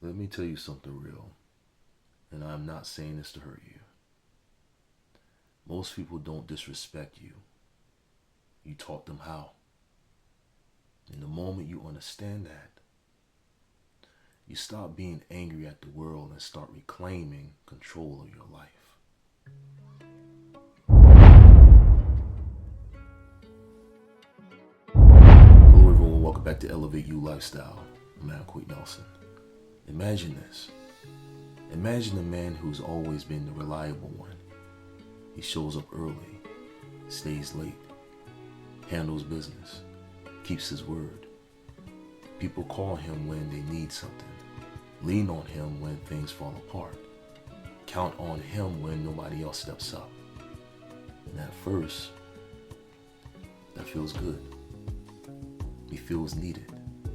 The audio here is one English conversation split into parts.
Let me tell you something real, and I'm not saying this to hurt you. Most people don't disrespect you. You taught them how. And the moment you understand that, you stop being angry at the world and start reclaiming control of your life. Hello everyone, welcome back to Elevate You Lifestyle. I'm Quate Nelson. Imagine this. Imagine a man who's always been the reliable one. He shows up early, stays late, handles business, keeps his word. People call him when they need something, lean on him when things fall apart, count on him when nobody else steps up. And at first, that feels good. He feels needed,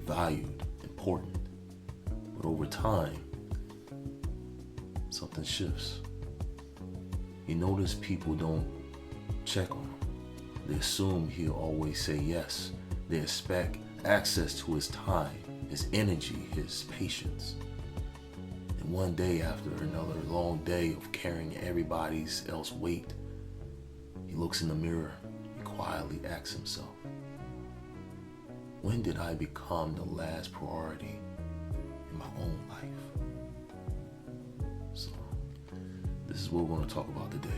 valued, important. But over time, something shifts. You notice people don't check on him. They assume he'll always say yes. They expect access to his time, his energy, his patience. And one day after another long day of carrying everybody's else weight, he looks in the mirror and quietly asks himself, when did I become the last priority in my own life? So, this is what we're going to talk about today.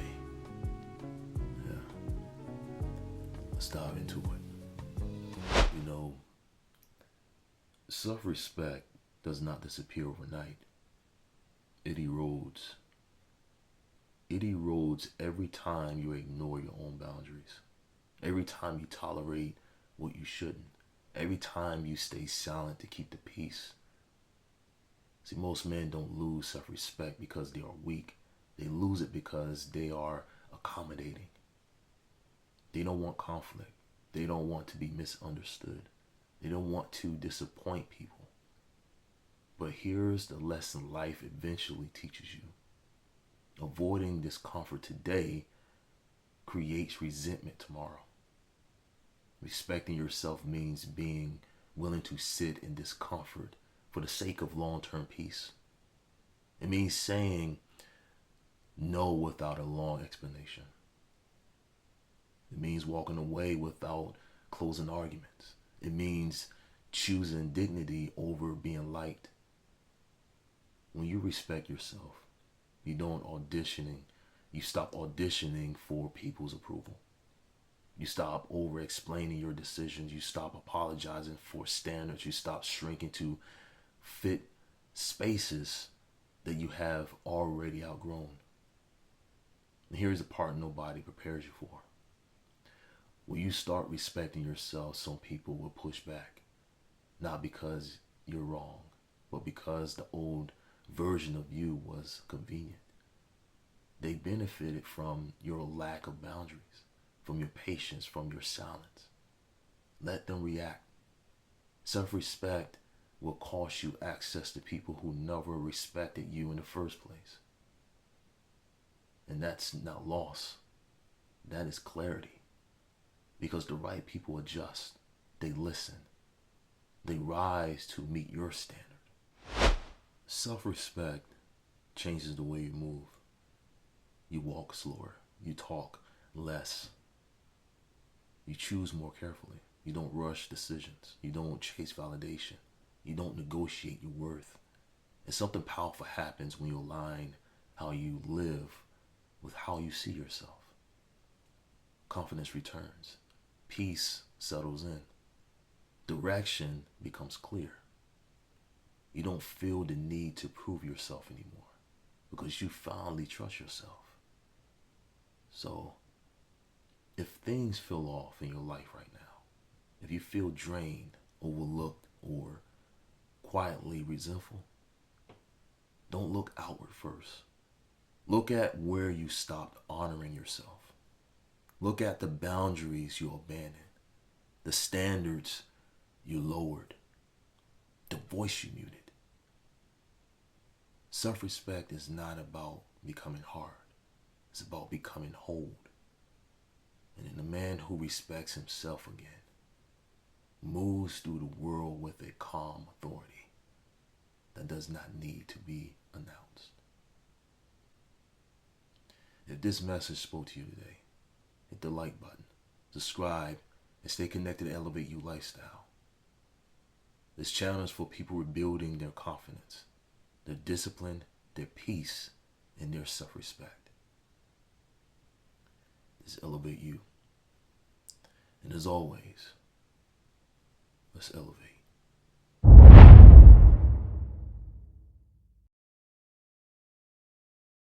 Yeah. Let's dive into it. You know, self-respect does not disappear overnight. It erodes. It erodes every time you ignore your own boundaries. Every time you tolerate what you shouldn't. Every time you stay silent to keep the peace. See, most men don't lose self-respect because they are weak. They lose it because they are accommodating. They don't want conflict. They don't want to be misunderstood. They don't want to disappoint people. But here's the lesson life eventually teaches you. Avoiding discomfort today creates resentment tomorrow. Respecting yourself means being willing to sit in discomfort for the sake of long-term peace. It means saying no without a long explanation. It means walking away without closing arguments. It means choosing dignity over being liked. When you respect yourself, you stop auditioning for people's approval. You stop over explaining your decisions. You stop apologizing for standards. You stop shrinking to fit spaces that you have already outgrown. And here's the part nobody prepares you for. When you start respecting yourself, some people will push back. Not because you're wrong, but because the old version of you was convenient. They benefited from your lack of boundaries, from your patience, from your silence. Let them react. Self-respect will cost you access to people who never respected you in the first place. And that's not loss. That is clarity. Because the right people adjust. They listen. They rise to meet your standard. Self-respect changes the way you move. You walk slower. You talk less. You choose more carefully. You don't rush decisions. You don't chase validation. You don't negotiate your worth. And something powerful happens when you align how you live with how you see yourself. Confidence returns. Peace settles in. Direction becomes clear. You don't feel the need to prove yourself anymore because you finally trust yourself. So, if things feel off in your life right now, if you feel drained, overlooked, or quietly resentful, don't look outward first. Look at where you stopped honoring yourself. Look at the boundaries you abandoned, the standards you lowered, the voice you muted. Self-respect is not about becoming hard. It's about becoming whole. And in a man who respects himself again, moves through the world with a calm authority that that does not need to be announced. If this message spoke to you today, hit the like button, subscribe, and stay connected to Elevate You Lifestyle. This channel is for people rebuilding their confidence, their discipline, their peace, and their self-respect. This Elevate You. And as always, let's elevate.